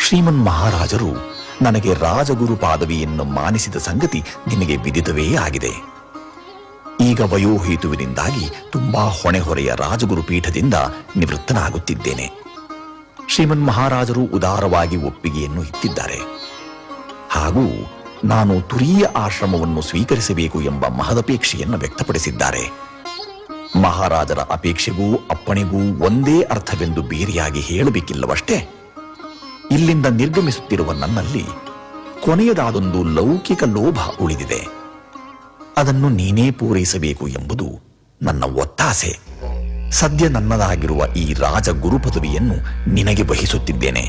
ಶ್ರೀಮನ್ ಮಹಾರಾಜರು ನನಗೆ ರಾಜಗುರು ಪಾದವಿಯನ್ನು ಮಾನಿಸಿದ ಸಂಗತಿ ನಿನಗೆ ವಿದಿತವೇ ಆಗಿದೆ. ಈಗ ವಯೋಹೇತುವಿನಿಂದಾಗಿ ತುಂಬಾ ಹೊಣೆಹೊರೆಯ ರಾಜಗುರು ಪೀಠದಿಂದ ನಿವೃತ್ತನಾಗುತ್ತಿದ್ದೇನೆ. ಶ್ರೀಮನ್ ಮಹಾರಾಜರು ಉದಾರವಾಗಿ ಒಪ್ಪಿಗೆಯನ್ನು ಇತ್ತಿದ್ದಾರೆ. ಹಾಗೂ ನಾನು ತುರೀಯ ಆಶ್ರಮವನ್ನು ಸ್ವೀಕರಿಸಬೇಕು ಎಂಬ ಮಹದಪೇಕ್ಷೆಯನ್ನು ವ್ಯಕ್ತಪಡಿಸಿದ್ದಾರೆ. ಮಹಾರಾಜರ ಅಪೇಕ್ಷೆಗೂ ಅಪ್ಪಣೆಗೂ ಒಂದೇ ಅರ್ಥವೆಂದು ಬೇರೆಯಾಗಿ ಹೇಳಬೇಕಿಲ್ಲವಷ್ಟೇ. ಇಲ್ಲಿಂದ ನಿರ್ಗಮಿಸುತ್ತಿರುವ ನನ್ನಲ್ಲಿ ಕೊನೆಯದಾದೊಂದು ಲೌಕಿಕ ಲೋಭ ಉಳಿದಿದೆ. ಅದನ್ನು ನೀನೇ ಪೂರೈಸಬೇಕು ಎಂಬುದು ನನ್ನ ಒತ್ತಾಸೆ. ಸದ್ಯ ನನ್ನದಾಗಿರುವ ಈ ರಾಜ ಗುರು ಪದವಿಯನ್ನು ನಿನಗೆ ವಹಿಸುತ್ತಿದ್ದೇನೆ.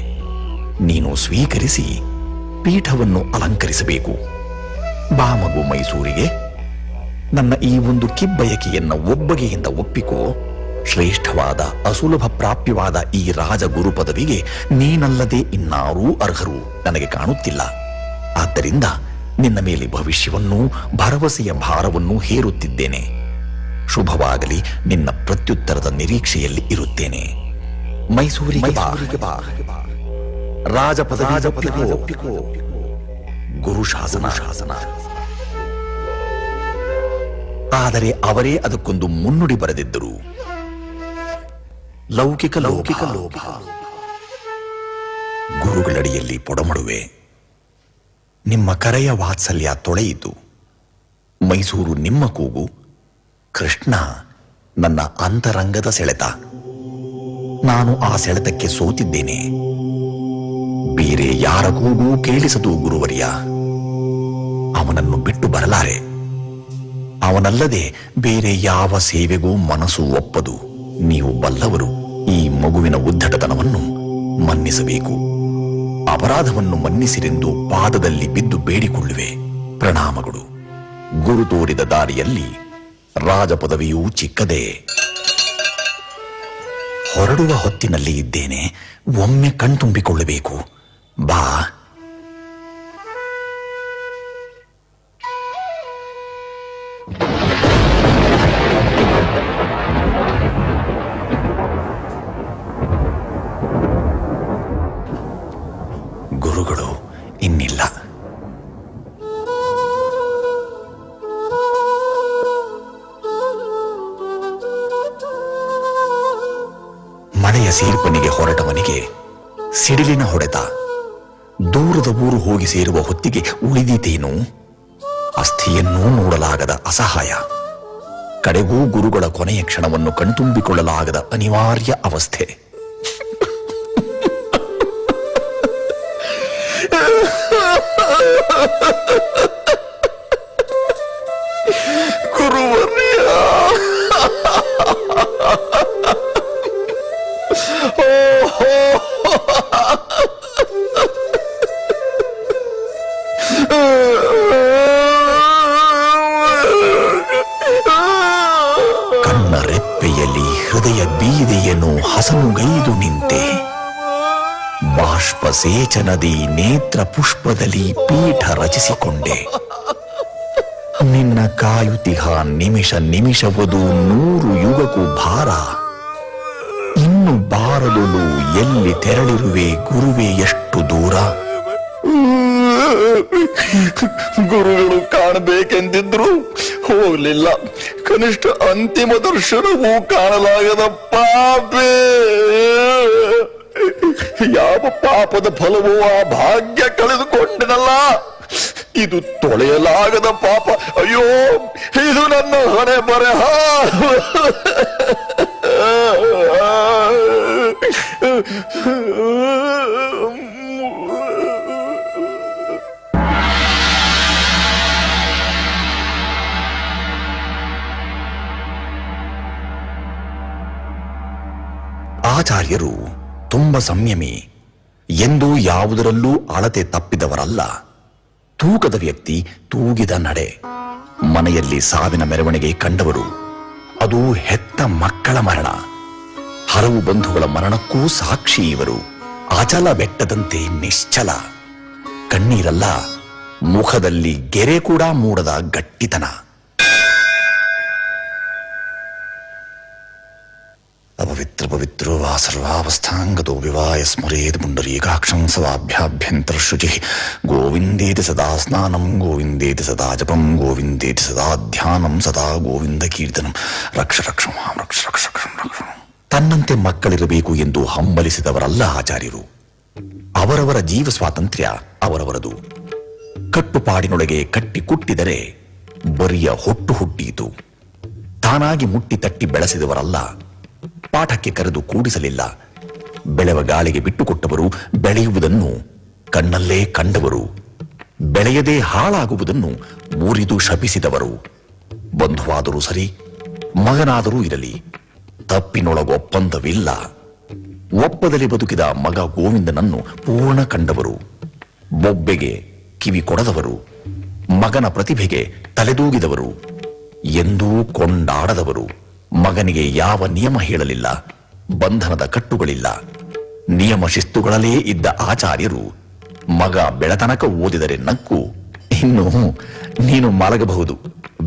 ನೀನು ಸ್ವೀಕರಿಸಿ ಪೀಠವನ್ನು ಅಲಂಕರಿಸಬೇಕು. ಬಾ ಮಗು ಮೈಸೂರಿಗೆ. ನನ್ನ ಈ ಒಂದು ಕಿಬ್ಬಯಕೆಯನ್ನು ಒಬ್ಬಗೆಯಿಂದ ಒಪ್ಪಿಕೋ. ಶ್ರೇಷ್ಠವಾದ ಅಸುಲಭ ಪ್ರಾಪ್ಯವಾದ ಈ ರಾಜ ಗುರು ಪದವಿಗೆ ನೀನಲ್ಲದೆ ಇನ್ನಾರೂ ಅರ್ಹರು ನನಗೆ ಕಾಣುತ್ತಿಲ್ಲ. ಆದ್ದರಿಂದ ನಿನ್ನ ಮೇಲೆ ಭವಿಷ್ಯವನ್ನೂ ಭರವಸೆಯ ಭಾರವನ್ನೂ ಹೇರುತ್ತಿದ್ದೇನೆ. ಶುಭವಾಗಲಿ. ನಿನ್ನ ಪ್ರತ್ಯುತ್ತರದ ನಿರೀಕ್ಷೆಯಲ್ಲಿ ಇರುತ್ತೇನೆ. ಮೈಸೂರಿಗೆ ಬಾ. ರಾಜಪದವಿ ಒಪ್ಪಿಕೋ. ಗುರು ಶಾಸನ. ಆದರೆ ಅವರೇ ಅದಕ್ಕೊಂದು ಮುನ್ನುಡಿ ಬರೆದಿದ್ದರು. ಲೌಕಿಕ ಲೋಭ. ಗುರುಗಳಡಿಯಲ್ಲಿ ಪೊಡಮಡುವೆ. ನಿಮ್ಮ ಕರೆಯ ವಾತ್ಸಲ್ಯ ತೊಳೆಯಿತು. ಮೈಸೂರು ನಿಮ್ಮ ಕೂಗು. ಕೃಷ್ಣ ನನ್ನ ಅಂತರಂಗದ ಸೆಳೆತ. ನಾನು ಆ ಸೆಳೆತಕ್ಕೆ ಸೋತಿದ್ದೇನೆ. ಬೇರೆ ಯಾರ ಕೂಗೂ ಕೇಳಿಸದು ಗುರುವರ್ಯ. ಅವನನ್ನು ಬಿಟ್ಟು ಬರಲಾರೆ. ಅವನಲ್ಲದೆ ಬೇರೆ ಯಾವ ಸೇವೆಗೂ ಮನಸ್ಸು ಒಪ್ಪದು. ನೀವು ಬಲ್ಲವರು ಈ ಮಗುವಿನ ಉದ್ದಟತನವನ್ನು ಮನ್ನಿಸಬೇಕು. ಅಪರಾಧವನ್ನು ಮನ್ನಿಸಿರೆಂದು ಪಾದದಲ್ಲಿ ಬಿದ್ದು ಬೇಡಿಕೊಳ್ಳುವೆ. ಪ್ರಣಾಮಗಳು. ಗುರು ತೋರಿದ ದಾರಿಯಲ್ಲಿ ರಾಜಪದವಿಯೂ ಚಿಕ್ಕದೇ. ಹೊರಡುವ ಹೊತ್ತಿನಲ್ಲಿ ಇದ್ದೇನೆ. ಒಮ್ಮೆ ಕಣ್ತುಂಬಿಕೊಳ್ಳಬೇಕು. ಬಾ. ಗುರುಗಳು ಇನ್ನಿಲ್ಲ. ಮಳೆಯ ಸೇರ್ಪನಿಗೆ ಹೊರಟವನಿಗೆ ಸಿಡಿಲಿನ ಹೊಡೆತ. ದೂರದ ಊರು ಹೋಗಿ ಸೇರುವ ಹೊತ್ತಿಗೆ ಉಳಿದೀತೇನು? ಅಸ್ಥಿಯನ್ನೂ ನೋಡಲಾಗದ ಅಸಹಾಯ. ಕಡೆಗೂ ಗುರುಗಳ ಕೊನೆಯ ಕ್ಷಣವನ್ನು ಕಣ್ತುಂಬಿಕೊಳ್ಳಲಾಗದ ಅನಿವಾರ್ಯ ಅವಸ್ಥೆ. ಗುರುವರ್ಯ, ಕಣ್ಣ ರೆಪ್ಪೆಯಲ್ಲಿ ಹೃದಯ ಬೀದೆಯನ್ನು ಹಸನುಗೈದು ನಿಂತೆ. ಬಾಷ್ಪ ಸೇಚನದಿ ನೇತ್ರ ಪುಷ್ಪದಲ್ಲಿ ಪೀಠ ರಚಿಸಿಕೊಂಡೆ. ನಿನ್ನ ಕಾಯುತಿಹ ನಿಮಿಷ ನಿಮಿಷವದು 100 ಯುಗಕ್ಕೂ ಭಾರ. ಇನ್ನು ಬಾರದೊಲು ಎಲ್ಲಿ ತೆರಳಿರುವೆ ಗುರುವೆ ಎಷ್ಟು ದೂರ. ಗುರುಗಳು ಕಾಣಬೇಕೆಂದಿದ್ರು ಹೋಗ್ಲಿಲ್ಲ. ಕನಿಷ್ಠ ಅಂತಿಮ ದರ್ಶನವೂ ಕಾಣಲಾಗದ ಪಾಪೇ. ಯಾವ ಪಾಪದ ಫಲವೂ ಆ ಭಾಗ್ಯ ಕಳೆದುಕೊಂಡನಲ್ಲ. ಇದು ತೊಳೆಯಲಾಗದ ಪಾಪ. ಅಯ್ಯೋ, ಇದು ನನ್ನ ಹಣೆ ಬರಹ. ಆಚಾರ್ಯರು ತುಂಬ ಸಂಯಮಿ. ಎಂದೂ ಯಾವುದರಲ್ಲೂ ಅಳತೆ ತಪ್ಪಿದವರಲ್ಲ. ತೂಕದ ವ್ಯಕ್ತಿ, ತೂಗಿದ ನಡೆ. ಮನೆಯಲ್ಲಿ ಸಾವಿನ ಮೆರವಣಿಗೆ ಕಂಡವರು. ಅದು ಹೆತ್ತ ಮಕ್ಕಳ ಮರಣ. ಹಲವು ಬಂಧುಗಳ ಮರಣಕ್ಕೂ ಸಾಕ್ಷಿ ಇವರು. ಅಚಲ ಬೆಟ್ಟದಂತೆ ನಿಶ್ಚಲ. ಕಣ್ಣೀರಲ್ಲ, ಮುಖದಲ್ಲಿ ಗೆರೆ ಕೂಡ ಮೂಡದ ಗಟ್ಟಿತನ. ಅಪವಿತ್ರ ಪವಿತ್ರೋ ವಾ ಸರ್ವಾವಸ್ಥಾಂಗತೋ ವಿವಾಯ ಸ್ಮರೇದ್ ಪುಂಡರೀಕಾಕ್ಷಂ ಸವಾಭ್ಯಾಭ್ಯಂತರ ಶುಚಿ. ಗೋವಿಂದೇತಿ ಸದಾ ಸ್ನಾನಂ, ಗೋವಿಂದೇತಿ ಸದಾ ಜಪಂ, ಗೋವಿಂದೇತಿ ಸದಾ ಧ್ಯಾನಂ, ಸದಾ ಗೋವಿಂದ ಕೀರ್ತನಂ. ರಕ್ಷ ರಕ್ಷ ಮಾಂ ರಕ್ಷ ರಕ್ಷ ರಕ್ಷ. ತನ್ನಂತೆ ಮಕ್ಕಳಿರಬೇಕು ಎಂದು ಹಂಬಲಿಸಿದವರಲ್ಲ ಆಚಾರ್ಯರು. ಅವರವರ ಜೀವ ಸ್ವಾತಂತ್ರ್ಯ ಅವರವರದು. ಕಟ್ಟುಪಾಡಿನೊಳಗೆ ಕಟ್ಟಿ ಕುಟ್ಟಿದರೆ ಬರಿಯ ಹೊಟ್ಟು ಹುಟ್ಟೀತು. ತಾನಾಗಿ ಮುಟ್ಟಿ ತಟ್ಟಿ ಬೆಳೆಸಿದವರಲ್ಲ. ಪಾಠಕ್ಕೆ ಕರೆದು ಕೂಡಿಸಲಿಲ್ಲ. ಬೆಳೆವ ಗಾಳಿಗೆ ಬಿಟ್ಟುಕೊಟ್ಟವರು. ಬೆಳೆಯುವುದನ್ನು ಕಣ್ಣಲ್ಲೇ ಕಂಡವರು. ಬೆಳೆಯದೇ ಹಾಳಾಗುವುದನ್ನು ಮುರಿದು ಶಪಿಸಿದವರು. ಬಂಧುವಾದರೂ ಸರಿ, ಮಗನಾದರೂ ಇರಲಿ, ತಪ್ಪಿನೊಳಗೊಪ್ಪಂದವಿಲ್ಲ. ಒಪ್ಪದಲ್ಲಿ ಬದುಕಿದ ಮಗ ಗೋವಿಂದನನ್ನು ಪೂರ್ಣ ಕಂಡವರು. ಬೊಬ್ಬೆಗೆ ಕಿವಿ ಕೊಡದವರು. ಮಗನ ಪ್ರತಿಭೆಗೆ ತಲೆದೂಗಿದವರು. ಎಂದೂ ಕೊಂಡಾಡದವರು. ಮಗನಿಗೆ ಯಾವ ನಿಯಮ ಹೇಳಲಿಲ್ಲ. ಬಂಧನದ ಕಟ್ಟುಗಳಿಲ್ಲ. ನಿಯಮ ಶಿಸ್ತುಗಳಲ್ಲೇ ಇದ್ದ ಆಚಾರ್ಯರು ಮಗ ಬೆಳತನಕ ಓದಿದರೆ ನಕ್ಕು, ಇನ್ನು ನೀನು ಮಲಗಬಹುದು,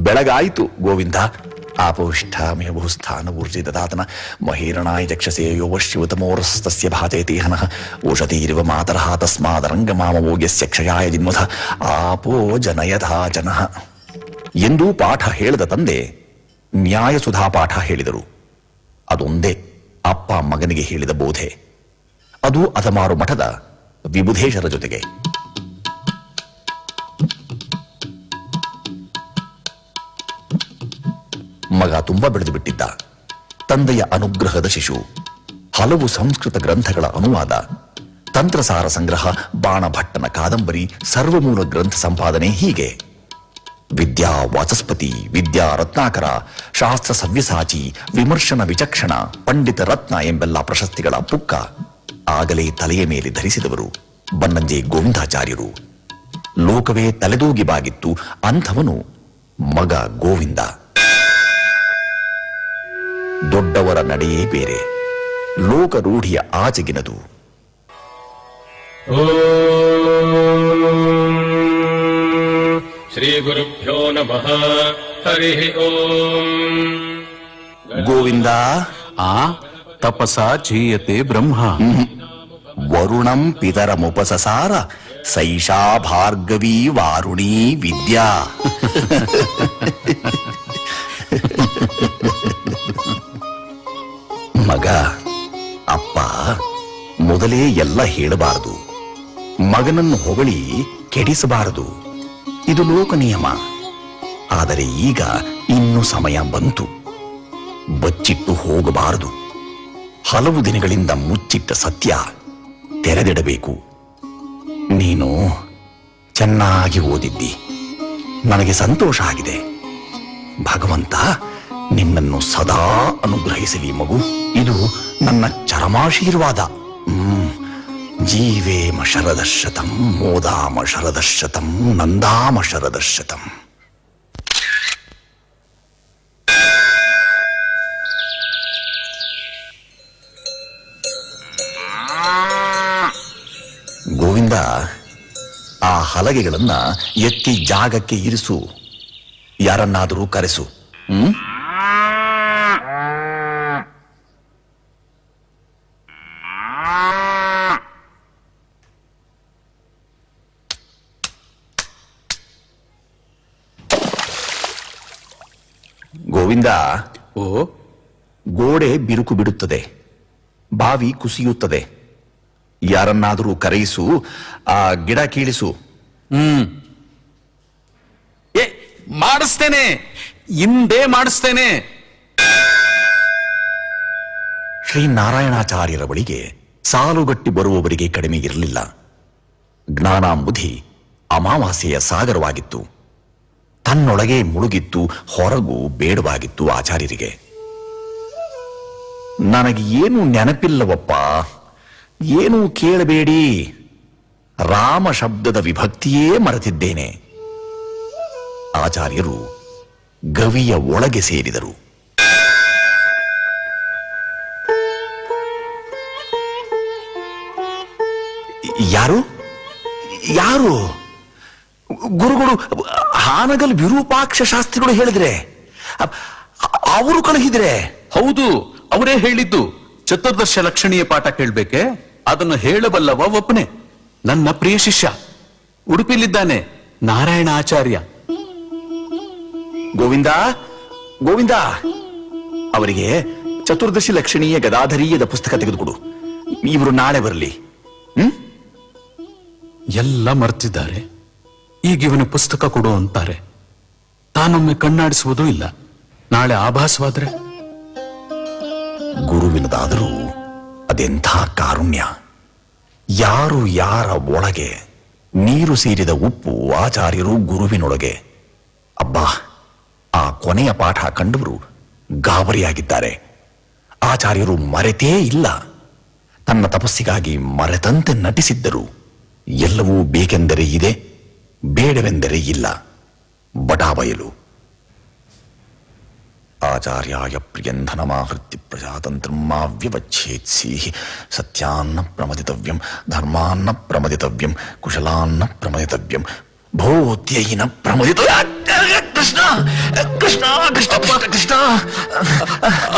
ಬೆಳಗಾಯಿತು ಗೋವಿಂದ. ಆಪೋಷ್ಠಾಮಯ ಬಹುಸ್ಥಾನ ಊರ್ಜಿದಾತನ ಮಹೀರಣಾಯ ಚಕ್ಷಸೇ ಯೋವಶ್ಯುತಮೋರಸ್ತಸ್ಯ ಭಾಜಯತಿ ಹನಃ ಓಷಧೀರಿವ ಮಾತರಃ ತಸ್ಮಾದರಂಗಮಾಮವೋಗ್ಯಸ್ಯ ಕ್ಷಯಾಯ ಜಿನ್ಮಥ ಆಪೋ ಜನಯಥಾ ಜನಃ ಎಂದು ಪಾಠ ಹೇಳಿದ ತಂದೆ ನ್ಯಾಯಸುಧಾ ಪಾಠ ಹೇಳಿದರು. ಅದೊಂದೇ ಅಪ್ಪ ಮಗನಿಗೆ ಹೇಳಿದ ಬೋಧೆ. ಅದು ಅದಮಾರು ಮಠದ ವಿಬುಧೇಶರ ಜೊತೆಗೆ. ಮಗ ತುಂಬಾ ಬೆಳೆದು ಬಿಟ್ಟಿದ್ದ. ತಂದೆಯ ಅನುಗ್ರಹದ ಶಿಶು. ಹಲವು ಸಂಸ್ಕೃತ ಗ್ರಂಥಗಳ ಅನುವಾದ. ತಂತ್ರಸಾರ ಸಂಗ್ರಹ, ಬಾಣಭಟ್ಟನ ಕಾದಂಬರಿ, ಸರ್ವಮೂಲ ಗ್ರಂಥ ಸಂಪಾದನೆ, ಹೀಗೆ ವಿದ್ಯಾ ವಾಚಸ್ಪತಿ, ವಿದ್ಯಾ ರತ್ನಾಕರ, ಶಾಸ್ತ್ರ ಸವ್ಯಸಾಚಿ, ವಿಮರ್ಶನ ವಿಚಕ್ಷಣ, ಪಂಡಿತ ರತ್ನ ಎಂಬೆಲ್ಲ ಪ್ರಶಸ್ತಿಗಳ ಪುಕ್ಕ ಆಗಲೇ ತಲೆಯ ಮೇಲೆ ಧರಿಸಿದವರು ಬನ್ನಂಜೆ ಗೋವಿಂದಾಚಾರ್ಯರು. ಲೋಕವೇ ತಲೆದೂಗಿ ಬಾಗಿತ್ತು ಅಂಥವನು ಮಗ ಗೋವಿಂದ. ದೊಡ್ಡವರ ನಡೆಯೇ ಬೇರೆ, ಲೋಕರೂಢಿಯ ಆಚೆಗಿನದು. ಶ್ರೀ ಗುರುಭ್ಯೋ ನಮಃ. ಹರಿ ಓಂ. ಗೋವಿಂದ, ತಪಸಾ ಜೀಯತೆ ಬ್ರಹ್ಮ. ವರುಣಂ ಪಿತರಮುಪಸಸಾರ ಸೈಷಾ ಭಾರ್ಗವೀ ವಾರುಣೀ ವಿದ್ಯಾ. ಮಗ, ಅಪ್ಪ ಮೊದಲೇ ಎಲ್ಲ ಹೇಳಬಾರದು, ಮಗನನ್ನು ಹೊಗಳಿ ಕೆಡಿಸಬಾರದು, ಇದು ಲೋಕ ನಿಯಮ. ಆದರೆ ಈಗ ಇನ್ನು ಸಮಯ ಬಂತು, ಬಚ್ಚಿಟ್ಟು ಹೋಗಬಾರದು. ಹಲವು ದಿನಗಳಿಂದ ಮುಚ್ಚಿಟ್ಟ ಸತ್ಯ ತೆರೆದಿಡಬೇಕು. ನೀನು ಚೆನ್ನಾಗಿ ಓದಿದ್ದಿ, ನನಗೆ ಸಂತೋಷ ಆಗಿದೆ. ಭಗವಂತ ನಿನ್ನನ್ನು ಸದಾ ಅನುಗ್ರಹಿಸಲಿ ಮಗು. ಇದು ನನ್ನ ಚರಮಾಶೀರ್ವಾದ. ಜೀವೇಮ ಶರದಶತಂ, ಮೋದಾಮ ಶರದಶತಂ, ನಂದಾಮ ಶರದಶತಂ. ಗೋವಿಂದ, ಆ ಹಲಗೆಗಳನ್ನ ಎತ್ತಿ ಜಾಗಕ್ಕೆ ಇರಿಸು. ಯಾರನ್ನಾದರೂ ಕರೆಸು. ಗೋವಿಂದ, ಗೋಡೆ ಬಿರುಕು ಬಿಡುತ್ತದೆ, ಬಾವಿ ಕುಸಿಯುತ್ತದೆ. ಯಾರನ್ನಾದರೂ ಕರೆಯಿಸು, ಆ ಗಿಡ ಕೀಳಿಸು. ಮಾಡಿಸ್ತೇನೆ, ಹಿಂದೆ ಮಾಡಿಸ್ತೇನೆ. ಶ್ರೀನಾರಾಯಣಾಚಾರ್ಯರ ಬಳಿಗೆ ಸಾಲುಗಟ್ಟಿ ಬರುವವರಿಗೆ ಕಡಿಮೆ ಇರಲಿಲ್ಲ. ಜ್ಞಾನಾಂಬುಧಿ ಅಮಾವಾಸ್ಯೆಯ ಸಾಗರವಾಗಿತ್ತು. ತನ್ನೊಳಗೆ ಮುಳುಗಿತ್ತು, ಹೊರಗೂ ಬೇಡವಾಗಿತ್ತು ಆಚಾರ್ಯರಿಗೆ. ನನಗೆ ಏನು ನೆನಪಿಲ್ಲವಪ್ಪ, ಏನೂ ಕೇಳಬೇಡಿ. ರಾಮ ಶಬ್ದದ ವಿಭಕ್ತಿಯೇ ಮರೆತಿದ್ದೇನೆ. ಆಚಾರ್ಯರು ಗವಿಯ ಒಳಗೆ ಸೇರಿದರು. ಯಾರು ಯಾರು? ಗುರುಗಳು ಹಾನಗಲ್ ವಿರೂಪಾಕ್ಷ ಶಾಸ್ತ್ರಿಗಳು ಹೇಳಿದ್ರೆ, ಅವರು ಕಳುಹಿದ್ರೆ? ಹೌದು, ಅವರೇ ಹೇಳಿದ್ದು. ಚತುರ್ದಶ ಲಕ್ಷಣೀಯ ಪಾಠ ಕೇಳ್ಬೇಕೆ? ಅದನ್ನು ಹೇಳಬಲ್ಲವ ಒಬ್ಬನೇ, ನನ್ನ ಪ್ರಿಯ ಶಿಷ್ಯ. ಉಡುಪಿಲಿದ್ದಾನೆ, ನಾರಾಯಣ ಆಚಾರ್ಯ. ಗೋವಿಂದ, ಗೋವಿಂದ, ಅವರಿಗೆ ಚತುರ್ದಶಿ ಲಕ್ಷಣೀಯ ಗದಾಧರೀಯದ ಪುಸ್ತಕ ತೆಗೆದುಕೊಡು. ಇವರು ನಾಳೆ ಬರಲಿ. ಎಲ್ಲ ಮರ್ತಿದ್ದಾರೆ. ಈಗ ಇವನ ಪುಸ್ತಕ ಕೊಡು ಅಂತಾರೆ. ತಾನೊಮ್ಮೆ ಕಣ್ಣಾಡಿಸುವುದೂ ಇಲ್ಲ. ನಾಳೆ ಆಭಾಸವಾದ್ರೆ? ಗುರುವಿನದಾದರೂ ಅದೆಂಥ ಕಾರುಣ್ಯ. ಯಾರು ಯಾರ ಒಳಗೆ ನೀರು ಸೇರಿದ ಉಪ್ಪು ಆಚಾರ್ಯರು ಗುರುವಿನೊಳಗೆ. ಅಬ್ಬಾ, ಆ ಕೊನೆಯ ಪಾಠ ಕಂಡವರು ಗಾಬರಿಯಾಗಿದ್ದಾರೆ. ಆಚಾರ್ಯರು ಮರೆತೇ ಇಲ್ಲ. ತನ್ನ ತಪಸ್ಸಿಗಾಗಿ ಮರೆತಂತೆ ನಟಿಸಿದ್ದರು. ಎಲ್ಲವೂ ಬೇಕೆಂದರೆ ಇದೆ, ಬೇಡವೆಂದರೆ ಇಲ್ಲ. ಬಟಾಬಯಲು. ಆಚಾರ್ಯಾಯ ಪ್ರಿಯಂಧನಮಾಹೃತ್ಯ ಪ್ರಜಾತಂತ್ರಂ ಮಾವ್ಯವಚ್ಛೇತ್ಸಿ. ಸತ್ಯಾನ್ನ ಪ್ರಮದಿತವ್ಯಂ, ಧರ್ಮಾನ್ನ ಪ್ರಮದಿತವ್ಯಂ, ಕುಶಲಾನ್ನ ಪ್ರಮದಿತವ್ಯಂ, ಭೂತ್ಯೈನ ಪ್ರಮದಿತ. ಕೃಷ್ಣ ಕೃಷ್ಣ ಕೃಷ್ಣ ಕೃಷ್ಣ ಕೃಷ್ಣ.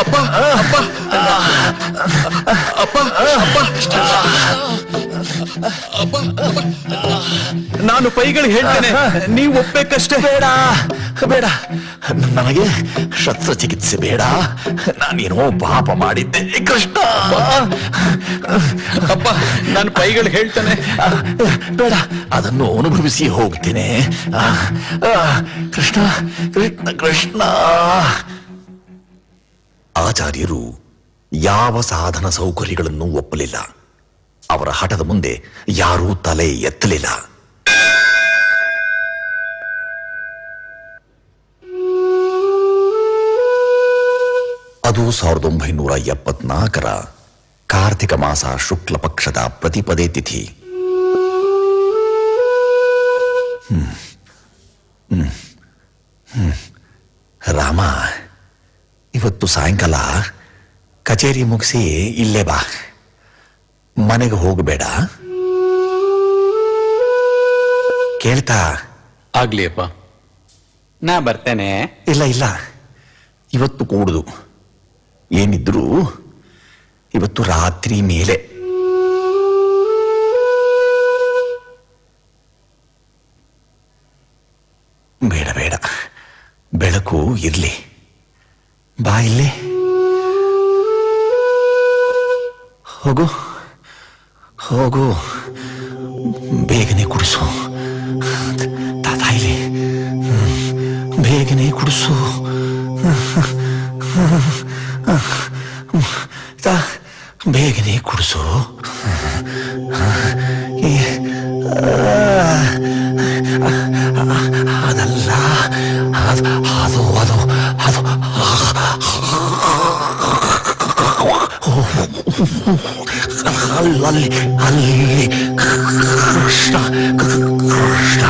ಅಪ್ಪ ಅಪ್ಪ ಅಪ್ಪ ಅಪ್ಪ ಅಪ್ಪ, ನಾನು ಪೈಗಳು ಹೇಳ್ತೇನೆ, ನೀವು ಒಪ್ಪಬೇಕಷ್ಟೇ. ಬೇಡ ಬೇಡ, ನನಗೆ ಶಸ್ತ್ರಚಿಕಿತ್ಸೆ ಬೇಡ. ನಾನೇನೋ ಪಾಪ ಮಾಡಿದ್ದೆ ಕೃಷ್ಣ. ಅಪ್ಪ, ನಾನು ಪೈಗಳು ಹೇಳ್ತೇನೆ. ಬೇಡ, ಅದನ್ನು ಅನುಭವಿಸಿ ಹೋಗ್ತೇನೆ. ಕೃಷ್ಣ ಕೃಷ್ಣ ಕೃಷ್ಣ. ಆಚಾರ್ಯರು ಯಾವ ಸಾಧನ ಸೌಕರ್ಯಗಳನ್ನು ಒಪ್ಪಲಿಲ್ಲ. ಅವರ ಹಠದ ಮುಂದೆ ಯಾರೂ ತಲೆ ಎತ್ತಲಿಲ್ಲ. ಅದು 1974 ಕಾರ್ತಿಕ ಮಾಸ ಶುಕ್ಲ ಪಕ್ಷದ ಪ್ರತಿಪದೇ ತಿಥಿ. ರಾಮ, ಇವತ್ತು ಸಾಯಂಕಾಲ ಕಚೇರಿ ಮುಗಿಸಿ ಇಲ್ಲೇ ಬಾ, ಮನೆಗೆ ಹೋಗಬೇಡ. ಕೇಳ್ತಾ? ಆಗ್ಲಿಯಪ್ಪ, ನಾ ಬರ್ತೇನೆ. ಇಲ್ಲ ಇಲ್ಲ, ಇವತ್ತು ಕೂಡುದು. ಏನಿದ್ರು ಇವತ್ತು ರಾತ್ರಿ ಮೇಲೆ. ಬೇಡ ಬೇಡ, ಬೆಳಕು ಇರ್ಲಿ. ಬಾ ಇಲ್ಲಿ, ಹೋಗು ಹೋಗು, ಬೇಗನೆ ಕುಡಿಸು. ತಾತ ಇಲ್ಲಿ, ಬೇಗನೆ ಕುಡಿಸು. ಬೇಗನೆ ಕುಡಿಸು. ಅದಲ್ಲ, ಅದು ಅದು ಅದು ಅದು ಅಲ್ಲಿ ಅಲ್ಲಿ ಕೃಷ್ಣ ಕೃಷ್ಣ ಕೃಷ್ಣ.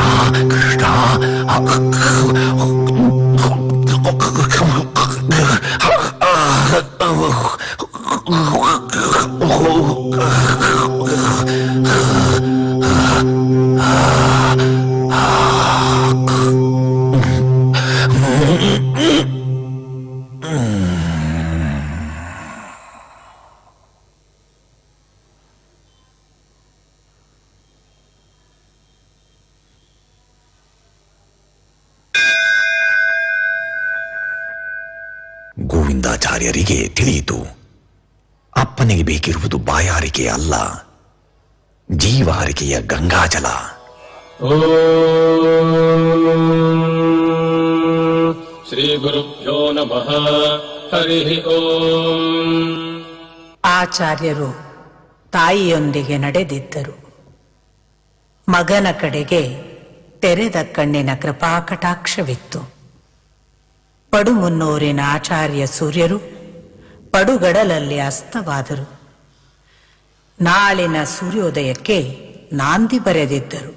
ಗೋವಿಂದಾಚಾರ್ಯರಿಗೆ ತಿಳಿಯಿತು, ಅಪ್ಪನಿಗೆ ಬೇಕಿರುವುದು ಬಾಯಾರಿಕೆ ಅಲ್ಲ, ಜೀವಾರಿಕೆಯ ಗಂಗಾಜಲ. ಶ್ರೀ ಗುರುಭ್ಯೋ ನಮಃ. ಹರಿ ಓಂ. ಆಚಾರ್ಯರು ತಾಯಿಯೊಂದಿಗೆ ನಡೆದಿದ್ದರು. ಮಗನ ಕಡೆಗೆ ತೆರೆದ ಕಣ್ಣಿನ ಕೃಪಾಕಟಾಕ್ಷವಿತ್ತು. ಪಡುಮುನ್ನೂರಿನ ಆಚಾರ್ಯ ಸೂರ್ಯರು ಪಡುಗಡಲಲ್ಲಿ ಅಸ್ತವಾದರು. ನಾಳಿನ ಸೂರ್ಯೋದಯಕ್ಕೆ ನಾಂದಿ ಬರೆದಿದ್ದರು.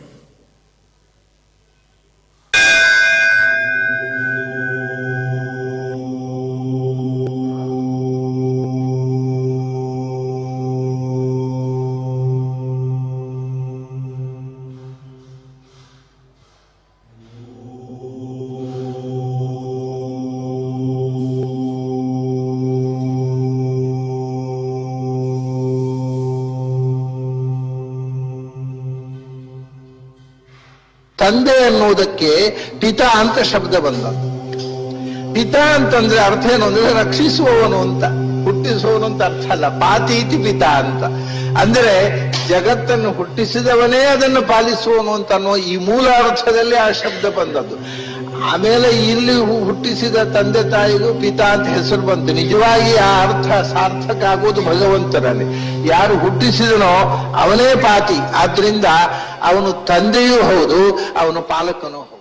ತಂದೆ ಅನ್ನುವುದಕ್ಕೆ ಪಿತಾ ಅಂತ ಶಬ್ದ ಬಂದದ್ದು. ಪಿತಾ ಅಂತಂದ್ರೆ ಅರ್ಥ ಏನು ಅಂದ್ರೆ ರಕ್ಷಿಸುವವನು ಅಂತ, ಹುಟ್ಟಿಸುವವನು ಅಂತ ಅರ್ಥ ಅಲ್ಲ. ಪಾತೀತಿ ಪಿತಾ ಅಂತ ಅಂದ್ರೆ ಜಗತ್ತನ್ನು ಹುಟ್ಟಿಸಿದವನೇ ಅದನ್ನು ಪಾಲಿಸುವವನು ಅಂತ ಅನ್ನೋ ಈ ಮೂಲ ಅರ್ಥದಲ್ಲಿ ಆ ಶಬ್ದ ಬಂದದ್ದು. ಆಮೇಲೆ ಇಲ್ಲಿ ಹುಟ್ಟಿಸಿದ ತಂದೆ ತಾಯಿಗೂ ಪಿತಾ ಅಂತ ಹೆಸರು ಬಂತು. ನಿಜವಾಗಿ ಆ ಅರ್ಥ ಸಾರ್ಥಕ ಆಗುವುದು ಭಗವಂತನಲ್ಲಿ. ಯಾರು ಹುಟ್ಟಿಸಿದನೋ ಅವನೇ ಪಾತಿ. ಆದ್ರಿಂದ ಅವನು ತಂದೆಯೂ ಹೌದು, ಅವನು ಪಾಲಕನೂ ಹೌದು.